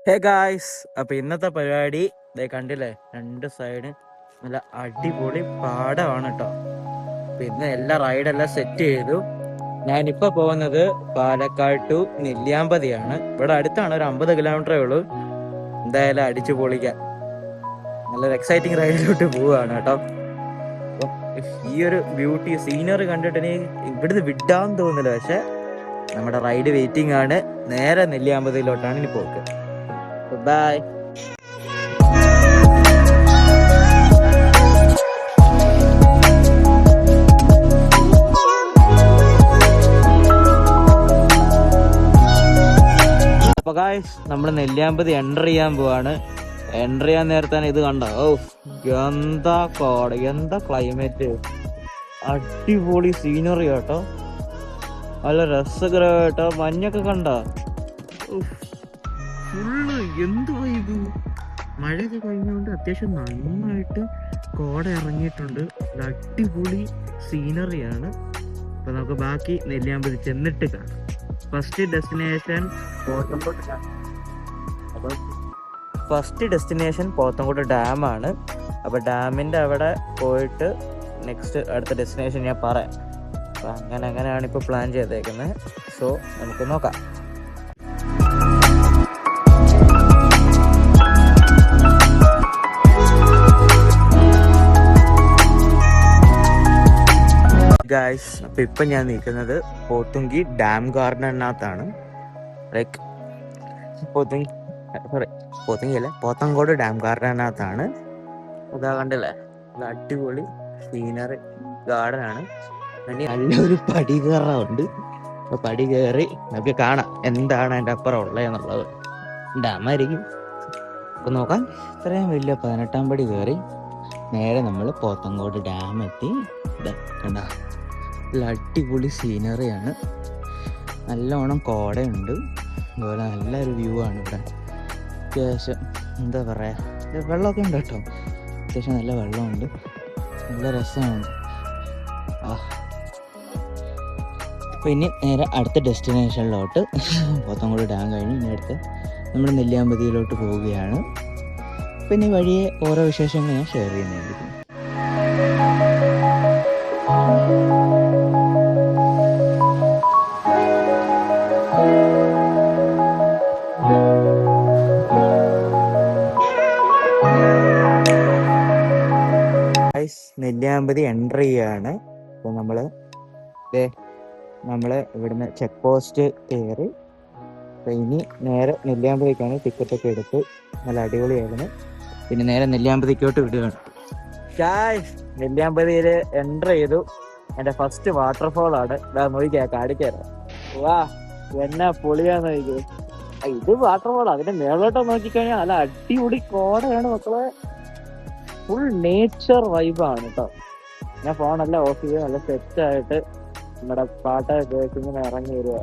Hey guys, അപ്പൊ ഇന്നത്തെ പരിപാടി ദേ കണ്ടില്ലേ, രണ്ട് സൈഡ് നല്ല അടിപൊളി പാടമാണ് കേട്ടോ. പിന്നെ എല്ലാ റൈഡെല്ലാം സെറ്റ് ചെയ്തു. ഞാനിപ്പോ പോകുന്നത് പാലക്കാട് ടു നെല്ലിയാമ്പതിയാണ്. ഇവിടെ അടുത്താണ്, ഒരു 50 കിലോമീറ്ററേ ഉള്ളൂ. എന്തായാലും അടിച്ചു പൊളിക്കാൻ നല്ലൊരു എക്സൈറ്റിംഗ് റൈഡിലോട്ട് പോവുകയാണ് കേട്ടോ. അപ്പം ഈ ഒരു ബ്യൂട്ടി സീനറി കണ്ടിട്ട് എനിക്ക് ഇവിടുന്ന് വിടാൻ തോന്നുന്നില്ല. പക്ഷെ നമ്മുടെ റൈഡ് വെയിറ്റിംഗ് ആണ്. നേരെ നെല്ലിയാമ്പതിയിലോട്ടാണ് ഇനി പോക്ക്. ബൈ. അപ്പൊ ഗായ്സ്, നമ്മൾ നെല്ലിയാമ്പതി എൻ്റർ ചെയ്യാൻ പോവാണ്. എൻ്റർ ചെയ്യാൻ നേരത്താണ് ഇത് കണ്ട. ഓ, എന്താ കോട, എന്താ ക്ലൈമറ്റ്, അടിപൊളി സീനറി കേട്ടോ. നല്ല രസകരമായിട്ടോ. മഞ്ഞൊക്കെ കണ്ട, ഫുള്ള് എന്ത് വൈബ്. മഴയൊക്കെ കഴിഞ്ഞുകൊണ്ട് അത്യാവശ്യം നന്നായിട്ട് കോട ഇറങ്ങിയിട്ടുണ്ട്. അടിപൊളി സീനറിയാണ്. അപ്പൊ നമുക്ക് ബാക്കി നെല്ലിയാമ്പതി ചെന്നിട്ട് കാണാം. ഫസ്റ്റ് ഡെസ്റ്റിനേഷൻ പോത്തൻകോട് ഡാമാണ്. അപ്പോൾ ഡാമിൻ്റെ അവിടെ പോയിട്ട് നെക്സ്റ്റ് അടുത്ത ഡെസ്റ്റിനേഷൻ ഞാൻ പറയാം. അപ്പം അങ്ങനെയാണ് ഇപ്പോൾ പ്ലാൻ ചെയ്തേക്കുന്നത്. സോ നമുക്ക് നോക്കാം. ഗായ്സ്, അപ്പം ഇപ്പം ഞാൻ നിൽക്കുന്നത് പോത്തുങ്കി ഡാം ഗാർഡനകത്താണ്. ലൈക്ക് പോത്തുങ്കിയല്ല, പോത്തൻകോട് ഡാം ഗാർഡനകത്താണ്. അതാ കണ്ടില്ലേ, അടിപൊളി സീനറി ഗാർഡനാണ്. നല്ലൊരു പടി കയറുണ്ട്. അപ്പോൾ പടി കയറി നമുക്ക് കാണാം എന്താണ് അതിൻ്റെ അപ്പുറം ഉള്ളതെന്നുള്ളത്. ഡാമായിരിക്കും. അപ്പോൾ നോക്കാം. ഇത്രയും വലിയ 18-ാം പടി കയറി നേരെ നമ്മൾ പോത്തൻകോട് ഡാം എത്തി. കണ്ട, നല്ല അടിപൊളി സീനറിയാണ്. നല്ലോണം കോടയുണ്ട്. അതുപോലെ നല്ലൊരു വ്യൂ ആണ് ഇവിടെ. അത്യാവശ്യം എന്താ പറയുക, വെള്ളമൊക്കെ ഉണ്ട് കേട്ടോ. അത്യാവശ്യം നല്ല വെള്ളമുണ്ട്, നല്ല രസമാണ്. അപ്പോൾ ഇനി നേരെ അടുത്ത ഡെസ്റ്റിനേഷനിലോട്ട്, പോത്തൻകോട് ഡാം കഴിഞ്ഞ് ഇനി അടുത്ത് നമ്മൾ നെല്ലിയാമ്പതിയിലോട്ട് പോവുകയാണ്. പിന്നെ വഴിയെ ഓരോ വിശേഷങ്ങൾ ഞാൻ ഷെയർ ചെയ്യുന്നതായിരിക്കും. നെല്ലിയാമ്പതി എൻ്റർ ചെയ്യുകയാണ്. അപ്പോൾ നമ്മൾ ഇവിടുന്ന് ചെക്ക് പോസ്റ്റ് കയറി. അപ്പോൾ ഇനി നേരെ നെല്ലിയാമ്പതിക്കാണ്. ടിക്കറ്റൊക്കെ എടുത്ത് നല്ല അടിപൊളിയായിരുന്നു. പിന്നെ നേരെ നെല്ലിയാമ്പതിക്കോട്ട് വിടുകയാണ്. നെല്ലിയാമ്പതിയിൽ എൻ്റർ ചെയ്തു. എൻ്റെ ഫസ്റ്റ് വാട്ടർഫോളാണ്. നോക്കിയാ കാണിക്കാറ്. വാ, എന്നാ പൊളിയാന്ന് നോക്കിയത്. ഇത് വാട്ടർഫോൾ. അതിന്റെ മേളോട്ട് നോക്കിക്കഴിഞ്ഞാൽ നല്ല അടിപൊളി കോടയാണ് മക്കളെ. ഫുൾ നേച്ചർ വൈബാണ് കേട്ടോ. ഞാൻ ഫോണെല്ലാം ഓഫ് ചെയ്ത് നല്ല സെറ്റായിട്ട് നമ്മുടെ പാട്ടൊക്കെ കേട്ടിങ്ങനെ ഇറങ്ങി വരിക.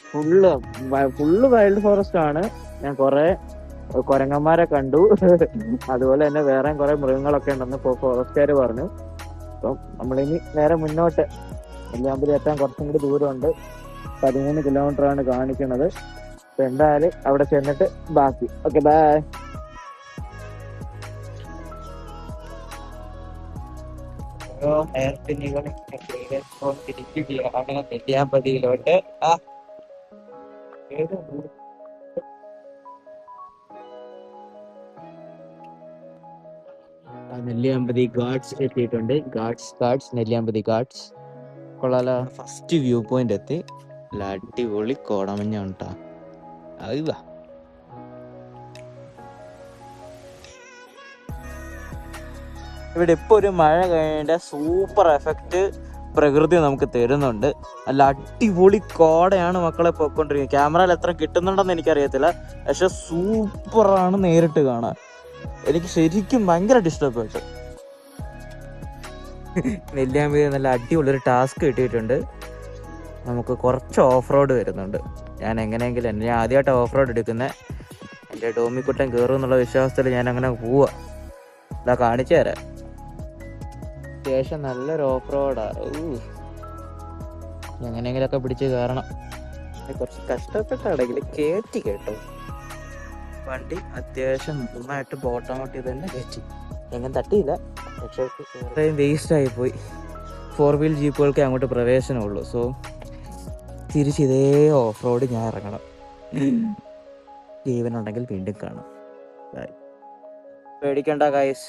ഫുള്ള് വൈൽഡ് ഫോറസ്റ്റ് ആണ്. ഞാൻ കുറെ കുരങ്ങന്മാരെ കണ്ടു. അതുപോലെ തന്നെ വേറെ കുറെ മൃഗങ്ങളൊക്കെ ഉണ്ടെന്ന് ഫോറസ്റ്റുകാർ പറഞ്ഞു. അപ്പം നമ്മളിനി നേരെ മുന്നോട്ട് നെല്ലിയാമ്പതി എത്താൻ കുറച്ചും കൂടി ദൂരമുണ്ട്. 13 കിലോമീറ്റർ ആണ് കാണിക്കുന്നത്. അപ്പൊ എന്തായാലും അവിടെ ചെന്നിട്ട് ബാക്കി. Okay, by. ഓരോ ഹെയർ പിന്നുകൾ തിരിക്കുകയാണ് നെല്ലിയാമ്പതിയിലോട്ട്. നെല്ലിയാമ്പതി ഗാർഡ്സ് എത്തിയിട്ടുണ്ട്. ഗാർഡ്സ് നെല്ലിയാമ്പതി ഗാർഡ്സ് കൊള്ളാലോ. ഫസ്റ്റ് വ്യൂ പോയിന്റ് എത്തി. അടിപൊളി കോടമഞ്ഞാണ് കേട്ടോ. അയ്യോ, ഇവിടെ ഇപ്പോൾ ഒരു മഴ കഴിഞ്ഞ സൂപ്പർ എഫക്റ്റ് പ്രകൃതി നമുക്ക് തരുന്നുണ്ട്. നല്ല അടിപൊളി കോടയാണ് മക്കളെ പോയിക്കൊണ്ടിരിക്കുന്നത്. ക്യാമറയിൽ എത്ര കിട്ടുന്നുണ്ടെന്ന് എനിക്കറിയത്തില്ല, പക്ഷെ സൂപ്പറാണ് നേരിട്ട് കാണാൻ. എനിക്ക് ശരിക്കും ഭയങ്കരമായിട്ട് ഇഷ്ടപ്പെട്ടു. നെല്ലിയാമ്പതി നല്ല അടിപൊളി ഒരു ടാസ്ക് കിട്ടിയിട്ടുണ്ട്. നമുക്ക് കുറച്ച് ഓഫ് റോഡ് വരുന്നുണ്ട്. ഞാൻ ആദ്യമായിട്ട് ഓഫ് റോഡ് എടുക്കുന്നത്. എൻ്റെ ടോമിക്കുട്ടൻ കയറും എന്നുള്ള വിശ്വാസത്തിൽ ഞാൻ അങ്ങനെ പോവാ. ഇതാ കാണിച്ചു തരാം. അത്യാവശ്യം നല്ലൊരു ഓഫ് റോഡാ. എങ്ങനെയെങ്കിലൊക്കെ പിടിച്ച് കയറണം. കുറച്ച് കഷ്ടപ്പെട്ടാണെങ്കിൽ കയറ്റി കേട്ടോ. വണ്ടി അത്യാവശ്യം നന്നായിട്ട് ബോട്ടമോട്ട് ചെയ്ത് തന്നെ കയറ്റി. എങ്ങനെ തട്ടിയില്ല, പക്ഷേ ഇത്രയും വേസ്റ്റായി പോയി. 4 വീൽ ജീപ്പുകൾക്ക് അങ്ങോട്ട് പ്രവേശനമുള്ളൂ. സോ തിരിച്ച് ഇതേ ഓഫ് റോഡ് ഞാൻ ഇറങ്ങണം. ജീവനുണ്ടെങ്കിൽ വീണ്ടും കാണാം. പേടിക്കണ്ട ഗൈസ്,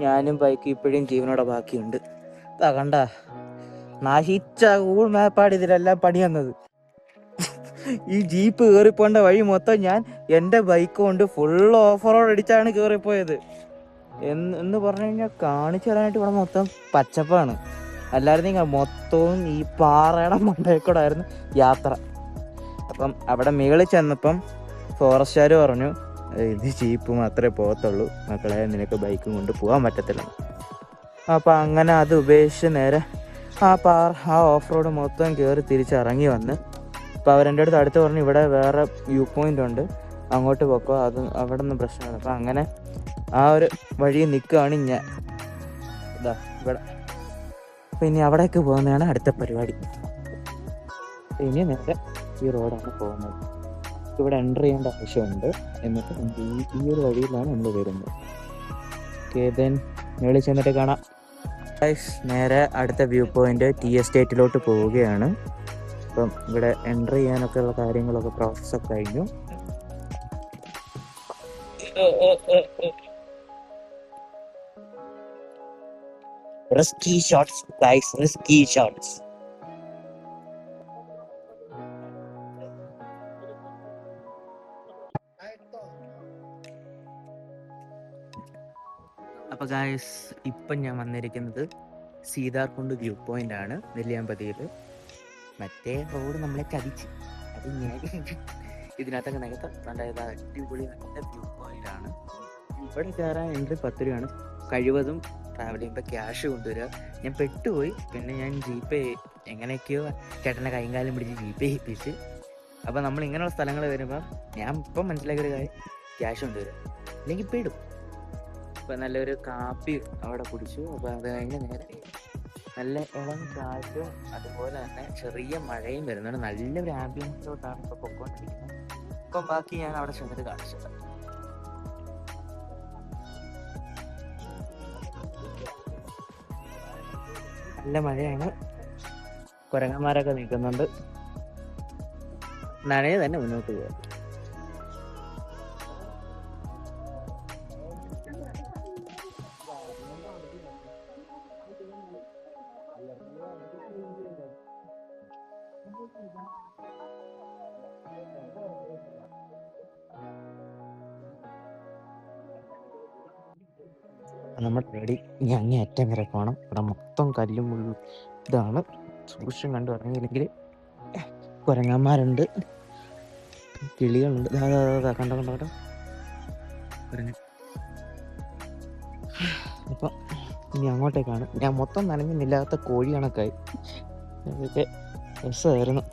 ഞാനും ബൈക്ക് ഇപ്പോഴും ജീവനോടെ ബാക്കിയുണ്ട്. കണ്ട നശിച്ച ഗൂഗിൾ മാപ്പാണ് ഇതിലെല്ലാം പണി വന്നത്. ഈ ജീപ്പ് കയറിപ്പോണ്ട വഴി മൊത്തം ഞാൻ എൻ്റെ ബൈക്ക് കൊണ്ട് ഫുൾ ഓഫ് റോഡ് അടിച്ചാണ് കയറിപ്പോയത്. എന്ന് പറഞ്ഞു കഴിഞ്ഞാൽ കാണിച്ചു തരാനായിട്ട് ഇവിടെ മൊത്തം പച്ചപ്പാണ്. അല്ലായിരുന്നെങ്കിൽ മൊത്തവും ഈ പാറയുടെ മണ്ടയിൽ ആയിരുന്നു യാത്ര. അപ്പം അവിടെ മേളിൽ ചെന്നപ്പം ഫോറസ്റ്റുകാർ പറഞ്ഞു, ഇത് ജീപ്പ് മാത്രമേ പോകത്തുള്ളൂ മക്കളെ, നിനക്ക് ബൈക്കും കൊണ്ട് പോകാൻ പറ്റത്തില്ല. അപ്പം അങ്ങനെ അത് ഉപേക്ഷിച്ച് നേരെ ആ ഓഫ് റോഡ് മൊത്തം കയറി തിരിച്ചിറങ്ങി വന്ന്. അപ്പോൾ അവരെൻ്റെ അടുത്ത് പറഞ്ഞു, ഇവിടെ വേറെ വ്യൂ പോയിൻ്റ് ഉണ്ട്, അങ്ങോട്ട് പോക്കോ, അത് അവിടെ ഒന്നും പ്രശ്നമില്ല. അപ്പം അങ്ങനെ ആ ഒരു വഴി നിൽക്കുകയാണ് ഞാൻ ഇതാ ഇവിടെ. അപ്പം ഇനി അവിടേക്ക് പോകുന്നതാണ് അടുത്ത പരിപാടി. ഇനി നേരെ ഈ റോഡാണ് പോകുന്നത്. ഇവിടെ എൻ്റർ ചെയ്യേണ്ട ആവശ്യമുണ്ട്. എന്നിട്ട് നമുക്ക് ഈ ഒരു വഴിയിലാണ് നമ്മൾ വരുന്നത്. ഓക്കെ, ദെൻ മേളിൽ ചെന്നിട്ട് കാണാം. നേരെ അടുത്ത വ്യൂ പോയിന്റ് ടീ എസ്റ്റേറ്റിലോട്ട് പോവുകയാണ്. അപ്പം ഇവിടെ എൻ്റർ ചെയ്യാനൊക്കെ ഉള്ള കാര്യങ്ങളൊക്കെ പ്രോസസ്സൊക്കെ കഴിഞ്ഞു. Risky shots guys, risky shots. അപ്പോൾ ഗൈസ്, ഇപ്പം ഞാൻ വന്നിരിക്കുന്നത് സീതാർകുണ്ട് വ്യൂ പോയിന്റ് ആണ് നെല്ലിയാമ്പതിയിൽ. മറ്റേ റോഡ് നമ്മളെ ചതിച്ച് അത് ഞാൻ ഇതിനകത്തൊക്കെ നികത്താം. അതായത് അടിപൊളി നല്ല വ്യൂ പോയിന്റ് ആണ്. ഇവിടെ കയറാൻ എൻട്രി 10 രൂപയാണ്. കഴിവതും ട്രാവൽ ചെയ്യുമ്പോൾ ക്യാഷ് കൊണ്ടുവരിക. ഞാൻ പെട്ടുപോയി, പിന്നെ ഞാൻ ജീപേ എങ്ങനെയൊക്കെയോ ചേട്ടൻ്റെ കൈയും കാലം പിടിച്ച് ജീപേ ചെയ്യിപ്പിച്ച്. അപ്പോൾ നമ്മൾ ഇങ്ങനെയുള്ള സ്ഥലങ്ങൾ വരുമ്പോൾ ഞാൻ ഇപ്പം മനസ്സിലാക്കിയൊരു കാര്യം, ക്യാഷ് കൊണ്ടുവരിക, അല്ലെങ്കിൽ പെടും. അപ്പോൾ നല്ലൊരു കാപ്പി അവിടെ കുടിച്ചു. അപ്പോൾ അത് കഴിഞ്ഞ് നേരെ നല്ല ഇളം കാറ്റും അതുപോലെ തന്നെ ചെറിയ മഴയും വരുന്നുണ്ട്. നല്ലൊരു ആംബിയൻസിലോട്ടാണ് ഇപ്പോൾ പൊക്കോണ്ടിരിക്കുന്നത്. ഇപ്പം ബാക്കി ഞാൻ അവിടെ ചെന്നിട്ട് കാണിച്ചത്. നല്ല മഴയാണ്, കുരങ്ങന്മാരൊക്കെ നിൽക്കുന്നുണ്ട്. നനയെ തന്നെ മുന്നോട്ട് പോകാം. നമ്മൾ റെഡി. ഇനി അങ്ങേ അറ്റം വരെ പോകണം. ഇവിടെ മൊത്തം കല്ലും മുള്ളും ഇതാണ്. സൂക്ഷിച്ചും കണ്ടു ഇറങ്ങിയില്ലെങ്കിൽ കുരങ്ങന്മാരുണ്ട്, കിളികളുണ്ട്. കണ്ടോ കണ്ടോ കേട്ടോ കുരങ്ങൻ. അപ്പം ഇനി അങ്ങോട്ടേക്കാണ്. ഞാൻ മൊത്തം നനഞ്ഞില്ലാത്ത കോഴി കണക്കായി. അതൊക്കെ രസമായിരുന്നു.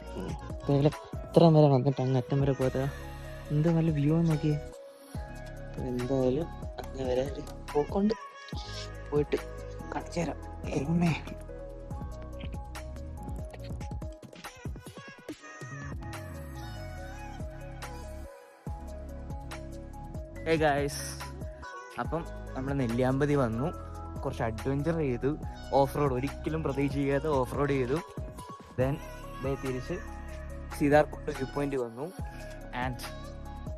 ഇത്രയും വരെ വന്നിട്ട് അങ്ങ് അറ്റം വരെ പോയതാ. എന്ത് നല്ല വ്യൂ ആണ് നോക്കിയേ. അപ്പം എന്തായാലും അങ്ങ് വരെ പോക്കൊണ്ട് പോയിട്ട് കാണിച്ചു തരാം. ഹേ ഗായ്സ്, അപ്പം നമ്മൾ നെല്ലിയാമ്പതി വന്നു, കുറച്ച് അഡ്വഞ്ചർ ചെയ്തു, ഓഫ് റോഡ് ഒരിക്കലും പ്രതീക്ഷിക്കാതെ ഓഫ് റോഡ് ചെയ്തു. ദെൻ തിരിച്ച് സീതാർകുണ്ട് വ്യൂ പോയിന്റ് വന്നു. ആൻഡ്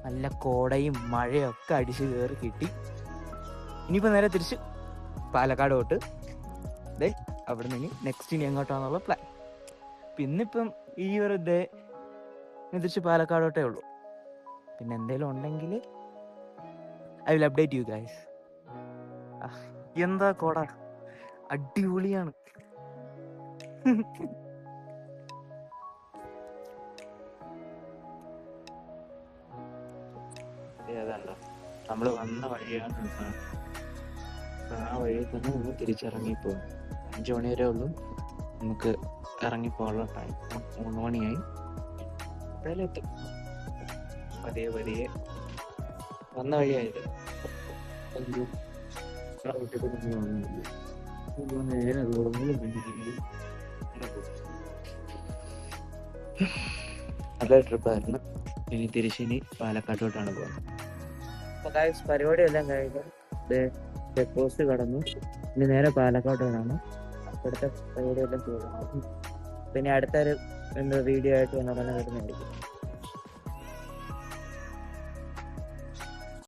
നല്ല കോടയും മഴയൊക്കെ അടിച്ച് കയറി കിട്ടി. ഇനിയിപ്പോൾ നേരെ തിരിച്ച് പാലക്കാട് തൊട്ട് ദെൻ അവിടെ നിന്ന് നെക്സ്റ്റ് ഇനി എങ്ങോട്ടാണെന്നുള്ള പ്ലാൻ. പിന്നിപ്പം ഈ ഒരു തിരിച്ച് പാലക്കാടോട്ടേ ഉള്ളൂ. പിന്നെ എന്തെങ്കിലും ഉണ്ടെങ്കിൽ I will update you guys. എന്താ കോട, അടിപൊളിയാണ്. ഏതാണ്ടോ നമ്മൾ വന്ന വഴിയാണ്. ആ വഴിയിൽ തന്നെ നമ്മൾ തിരിച്ചിറങ്ങിപ്പോകും. 5 മണി വരെ ഉള്ളൂ നമുക്ക് ഇറങ്ങിപ്പോകാനുള്ള ടൈം. 3 മണിയായി. എപ്പോഴേലും എത്തും. പതിയെ വന്ന വഴിയായത്. അത് നല്ലൊരു ട്രിപ്പായിരുന്നു. ഇനി തിരിച്ചിനി പാലക്കാട്ടോട്ടാണ് പോകുന്നത്. അപ്പോൾ ഗൈസ് പരിപാടിയെല്ലാം കഴിഞ്ഞു, ചെക്ക് പോസ്റ്റ് കടന്നു. ഇനി നേരെ പാലക്കാട്ടോട്ടാണ്. ഇവിടുത്തെ പരിപാടിയെല്ലാം തീർന്നു. പിന്നെ അടുത്തൊരു വീഡിയോ ആയിട്ട് ഞാൻ ഉടനെ വരുന്നതായിരിക്കും.